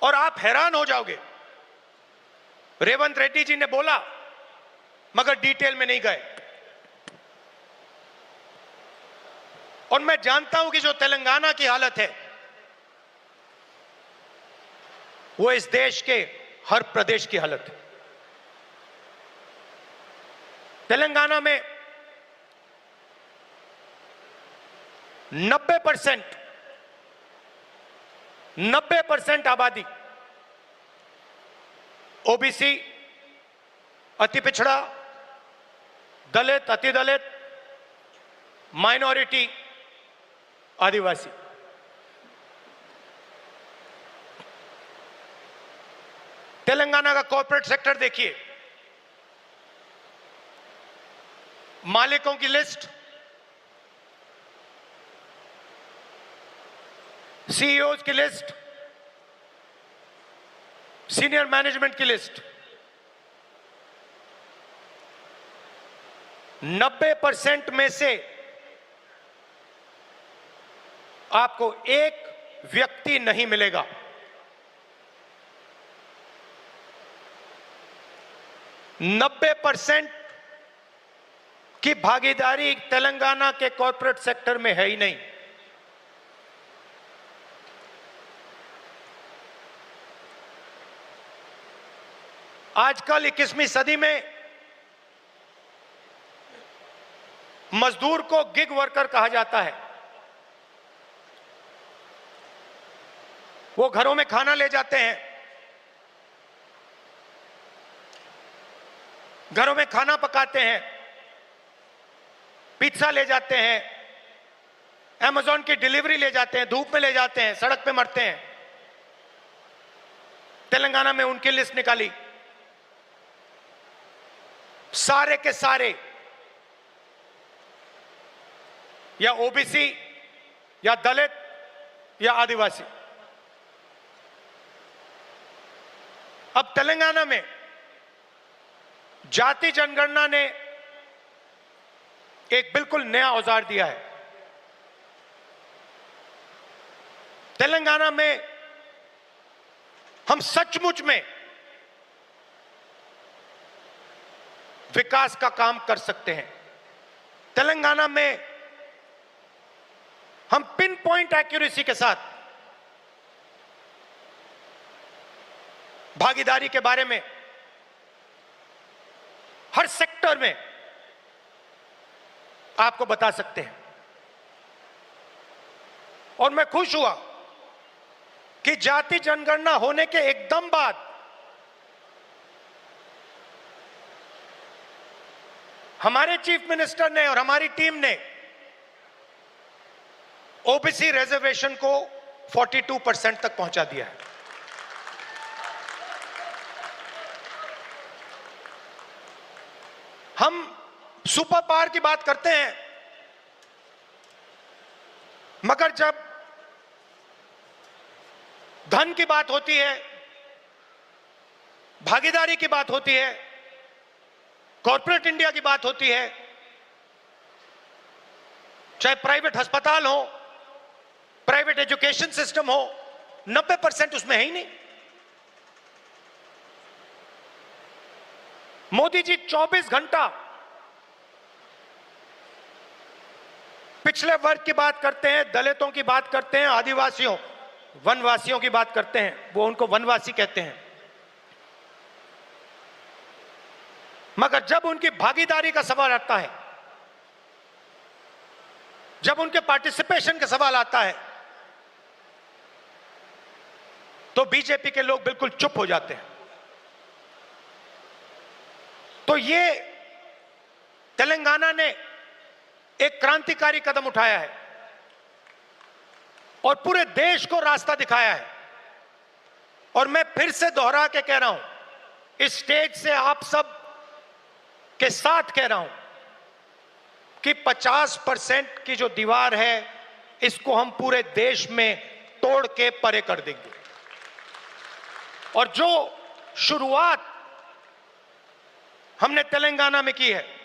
और आप हैरान हो जाओगे, रेवंत रेड्डी जी ने बोला मगर डिटेल में नहीं गए। और मैं जानता हूं कि जो तेलंगाना की हालत है वो इस देश के हर प्रदेश की हालत है। तेलंगाना में 90% आबादी ओबीसी, अति पिछड़ा, दलित, अति दलित, माइनॉरिटी, आदिवासी। तेलंगाना का कॉर्पोरेट सेक्टर देखिए, मालिकों की लिस्ट, सीईओज की लिस्ट, सीनियर मैनेजमेंट की लिस्ट, 90% में से आपको एक व्यक्ति नहीं मिलेगा। नब्बे % की भागीदारी तेलंगाना के कॉर्पोरेट सेक्टर में है ही नहीं। आजकल 21वीं सदी में मजदूर को गिग वर्कर कहा जाता है। वो घरों में खाना ले जाते हैं, घरों में खाना पकाते हैं, पिज्जा ले जाते हैं, अमेज़न की डिलीवरी ले जाते हैं, धूप में ले जाते हैं, सड़क पे मरते हैं। तेलंगाना में उनकी लिस्ट निकाली, सारे के सारे या ओबीसी या दलित या आदिवासी। अब तेलंगाना में जाति जनगणना ने एक बिल्कुल नया औजार दिया है। तेलंगाना में हम सचमुच में विकास का काम कर सकते हैं। तेलंगाना में हम पिन पॉइंट एक्यूरेसी के साथ भागीदारी के बारे में हर सेक्टर में आपको बता सकते हैं। और मैं खुश हुआ कि जाति जनगणना होने के एकदम बाद हमारे चीफ मिनिस्टर ने और हमारी टीम ने ओबीसी रिजर्वेशन को 42% तक पहुंचा दिया है। हम सुपर पावर की बात करते हैं, मगर जब धन की बात होती है, भागीदारी की बात होती है, कॉर्पोरेट इंडिया की बात होती है, चाहे प्राइवेट अस्पताल हो, प्राइवेट एजुकेशन सिस्टम हो, 90% उसमें है ही नहीं। मोदी जी 24 घंटा पिछले वर्ग की बात करते हैं, दलितों की बात करते हैं, आदिवासियों, वनवासियों की बात करते हैं। वो उनको वनवासी कहते हैं। मगर जब उनकी भागीदारी का सवाल आता है, जब उनके पार्टिसिपेशन का सवाल आता है, तो बीजेपी के लोग बिल्कुल चुप हो जाते हैं। तो ये तेलंगाना ने एक क्रांतिकारी कदम उठाया है और पूरे देश को रास्ता दिखाया है। और मैं फिर से दोहरा के कह रहा हूं, इस स्टेज से आप सब के साथ कह रहा हूं कि 50% की जो दीवार है, इसको हम पूरे देश में तोड़ के परे कर देंगे। और जो शुरुआत हमने तेलंगाना में की है,